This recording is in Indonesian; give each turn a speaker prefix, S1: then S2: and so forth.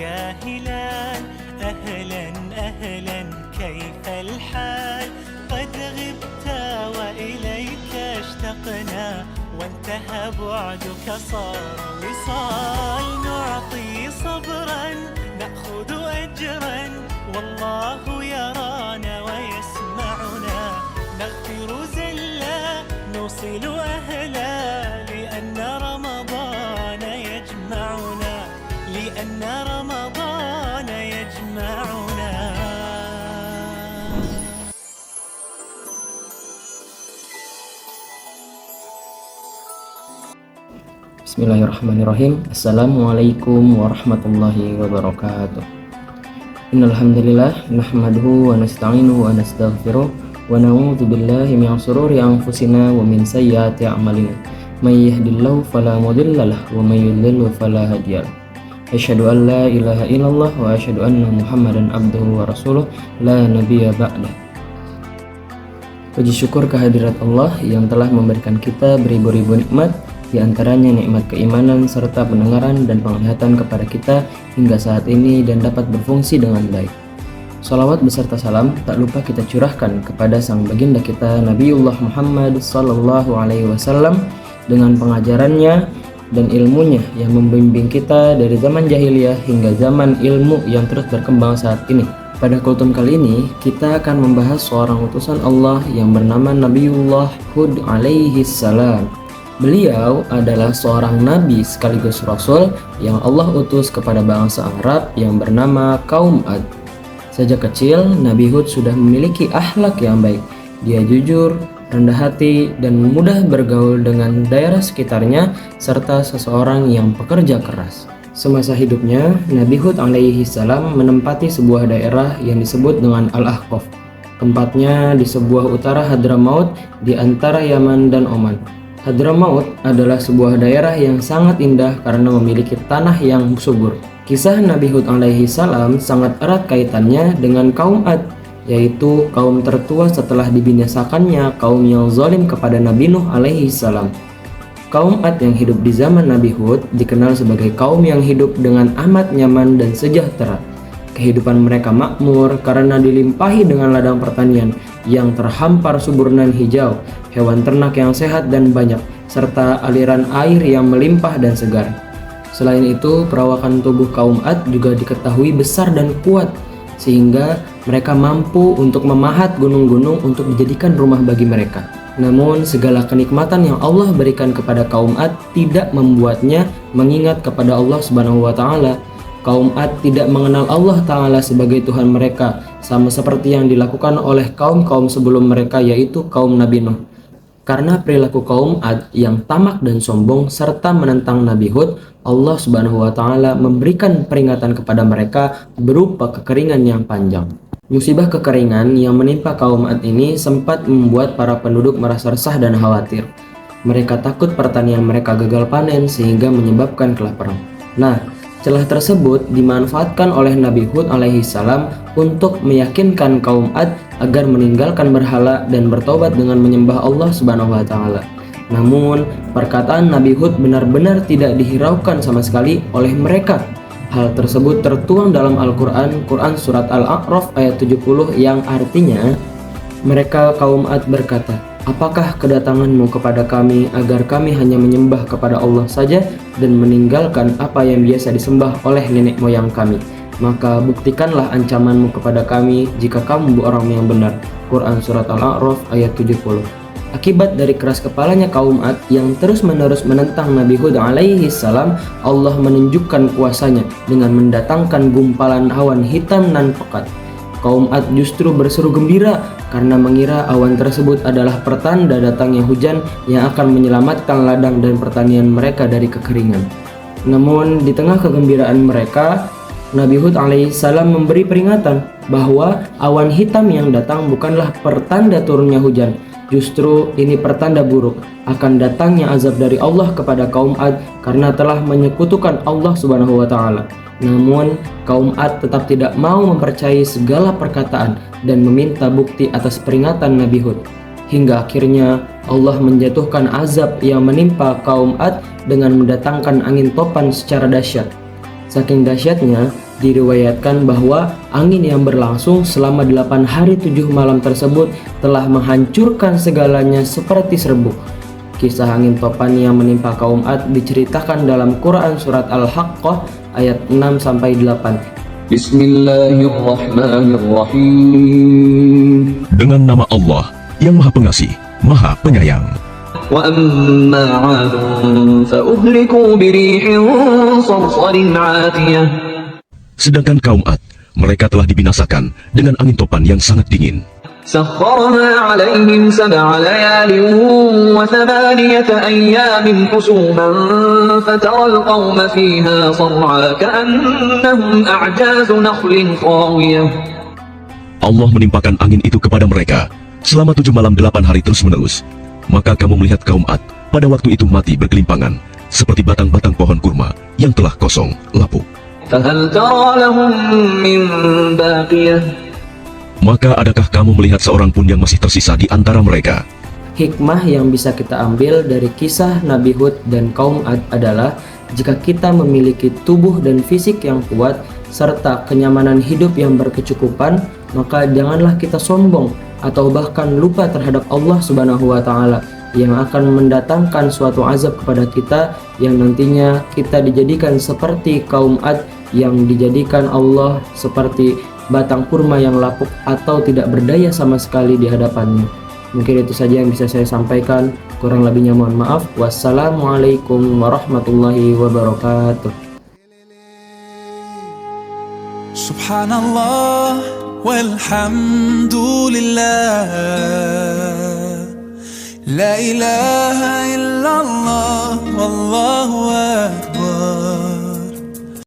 S1: يا هلال أهلا أهلا كيف الحال قد غبت وإليك اشتقنا وانتهى بعدك صار وصال نعطي صبرا نأخذ أجرا والله يرانا ويسمعنا نغفر زلا نوصل أهلا لأن رمضان يجمعنا لأن رمضان يجمعنا.
S2: Bismillahirrahmanirrahim. Assalamualaikum warahmatullahi wabarakatuh. Innal hamdalillah nahmaduhu wa nasta'inuhu wa nastaghfiruh wa na'udzu billahi min shururi anfusina wa min sayyiati a'malina. May yahdihillahu fala mudhillalah wa may yudhlil fala hadiyalah. Asyhadu an la ilaha illallah wa asyhadu anna Muhammadan abduhu wa rasuluh la nabiyya ba'dah. Puji syukur kehadirat Allah yang telah memberikan kita beribu-ribu nikmat, di antaranya nikmat keimanan serta pendengaran dan penglihatan kepada kita hingga saat ini dan dapat berfungsi dengan baik. Salawat beserta salam tak lupa kita curahkan kepada sang baginda kita Nabiullah Muhammad sallallahu alaihi wasallam dengan pengajarannya dan ilmunya yang membimbing kita dari zaman jahiliyah hingga zaman ilmu yang terus berkembang saat ini. Pada kultum kali ini kita akan membahas seorang utusan Allah yang bernama Nabiullah Hud alaihi salam. Beliau adalah seorang nabi sekaligus rasul yang Allah utus kepada bangsa Arab yang bernama kaum Ad. Sejak kecil, Nabi Hud sudah memiliki akhlak yang baik. Dia jujur, rendah hati, dan mudah bergaul dengan daerah sekitarnya, serta seseorang yang pekerja keras. Semasa hidupnya, Nabi Hud alaihi salam menempati sebuah daerah yang disebut dengan Al-Ahqaf. Tempatnya di sebuah utara Hadramaut di antara Yaman dan Oman. Hadramaut adalah sebuah daerah yang sangat indah karena memiliki tanah yang subur. Kisah Nabi Hud alaihi salam sangat erat kaitannya dengan kaum Ad, yaitu kaum tertua setelah dibinasakannya kaum yang zalim kepada Nabi Nuh alaihi salam. Kaum Ad yang hidup di zaman Nabi Hud dikenal sebagai kaum yang hidup dengan amat nyaman dan sejahtera. Kehidupan mereka makmur karena dilimpahi dengan ladang pertanian yang terhampar subur dan hijau, hewan ternak yang sehat dan banyak, serta aliran air yang melimpah dan segar. Selain itu, perawakan tubuh kaum Ad juga diketahui besar dan kuat, sehingga mereka mampu untuk memahat gunung-gunung untuk dijadikan rumah bagi mereka. Namun, segala kenikmatan yang Allah berikan kepada kaum Ad tidak membuatnya mengingat kepada Allah Subhanahu wa Ta'ala. Kaum Ad tidak mengenal Allah Ta'ala sebagai Tuhan mereka, sama seperti yang dilakukan oleh kaum-kaum sebelum mereka, yaitu kaum Nabi Nuh. Karena perilaku kaum Ad yang tamak dan sombong serta menentang Nabi Hud, Allah Subhanahu wa Ta'ala memberikan peringatan kepada mereka berupa kekeringan yang panjang. Musibah kekeringan yang menimpa kaum Ad ini sempat membuat para penduduk merasa resah dan khawatir. Mereka takut pertanian mereka gagal panen sehingga menyebabkan kelaparan. Nah, celah tersebut dimanfaatkan oleh Nabi Hud alaihi salam untuk meyakinkan kaum Ad agar meninggalkan berhala dan bertobat dengan menyembah Allah Subhanahu wa Ta'ala. Namun, perkataan Nabi Hud benar-benar tidak dihiraukan sama sekali oleh mereka. Hal tersebut tertuang dalam Al-Quran, Quran Surat Al-A'raf ayat 70 yang artinya, mereka kaum Ad berkata, "Apakah kedatanganmu kepada kami agar kami hanya menyembah kepada Allah saja dan meninggalkan apa yang biasa disembah oleh nenek moyang kami? Maka buktikanlah ancamanmu kepada kami jika kamu orang yang benar." Quran Surat Al-A'raf ayat 70. Akibat dari keras kepalanya kaum Ad yang terus-menerus menentang Nabi Hud alaihi salam, Allah menunjukkan kuasanya dengan mendatangkan gumpalan awan hitam nan pekat. Kaum Ad justru berseru gembira karena mengira awan tersebut adalah pertanda datangnya hujan yang akan menyelamatkan ladang dan pertanian mereka dari kekeringan. Namun di tengah kegembiraan mereka, Nabi Hud alaihi salam memberi peringatan bahwa awan hitam yang datang bukanlah pertanda turunnya hujan. Justru ini pertanda buruk akan datangnya azab dari Allah kepada kaum Ad karena telah menyekutukan Allah Subhanahu wa Ta'ala. Namun, kaum Ad tetap tidak mau mempercayai segala perkataan dan meminta bukti atas peringatan Nabi Hud. Hingga akhirnya Allah menjatuhkan azab yang menimpa kaum Ad dengan mendatangkan angin topan secara dahsyat. Saking dahsyatnya, Diriwayatkan bahwa angin yang berlangsung selama 8 hari 7 malam tersebut telah menghancurkan segalanya seperti serbuk. Kisah angin topan yang menimpa kaum Ad diceritakan dalam Quran surat Al-Haqqah ayat 6-8.
S3: Bismillahirrahmanirrahim. Dengan nama Allah yang Maha Pengasih, Maha Penyayang.
S4: وَأَمَّا عَادٌ فَأُهْلِكُوا بِرِيحٍ صَرْصَرٍ عَاتِيَةٍ.
S3: Sedangkan kaum Ad, mereka telah dibinasakan dengan angin topan yang sangat dingin.
S4: سَخَّرَهَا عَلَيْهِمْ 7 لَيَالٍ وَثَمَانِيَةَ أَيَّامٍ حُسُومًا فَتَرَى الْقَوْمَ فِيهَا صَرْعَىٰ كَأَنَّهُمْ أَعْجَازُ نَخْلٍ خَاوِيَةٍ.
S3: Allah menimpakan angin itu kepada mereka selama 7 malam 8 hari terus-menerus. Maka kamu melihat kaum Ad pada waktu itu mati bergelimpangan, seperti batang-batang pohon kurma yang telah kosong, lapuk.
S4: فَهَلْ تَرَىٰ لَهُم مِّن بَاقِيَةٍ.
S3: Maka adakah kamu melihat seorang pun yang masih tersisa di antara mereka?
S2: Hikmah yang bisa kita ambil dari kisah Nabi Hud dan kaum Ad adalah jika kita memiliki tubuh dan fisik yang kuat serta kenyamanan hidup yang berkecukupan, maka janganlah kita sombong atau bahkan lupa terhadap Allah Subhanahu wa Ta'ala yang akan mendatangkan suatu azab kepada kita yang nantinya kita dijadikan seperti kaum Ad yang dijadikan Allah seperti batang kurma yang lapuk atau tidak berdaya sama sekali di hadapannya. Mungkin itu saja yang bisa saya sampaikan, kurang lebihnya mohon maaf. Wassalamualaikum warahmatullahi wabarakatuh.
S5: Subhanallah walhamdulillah, la ilaha illallah,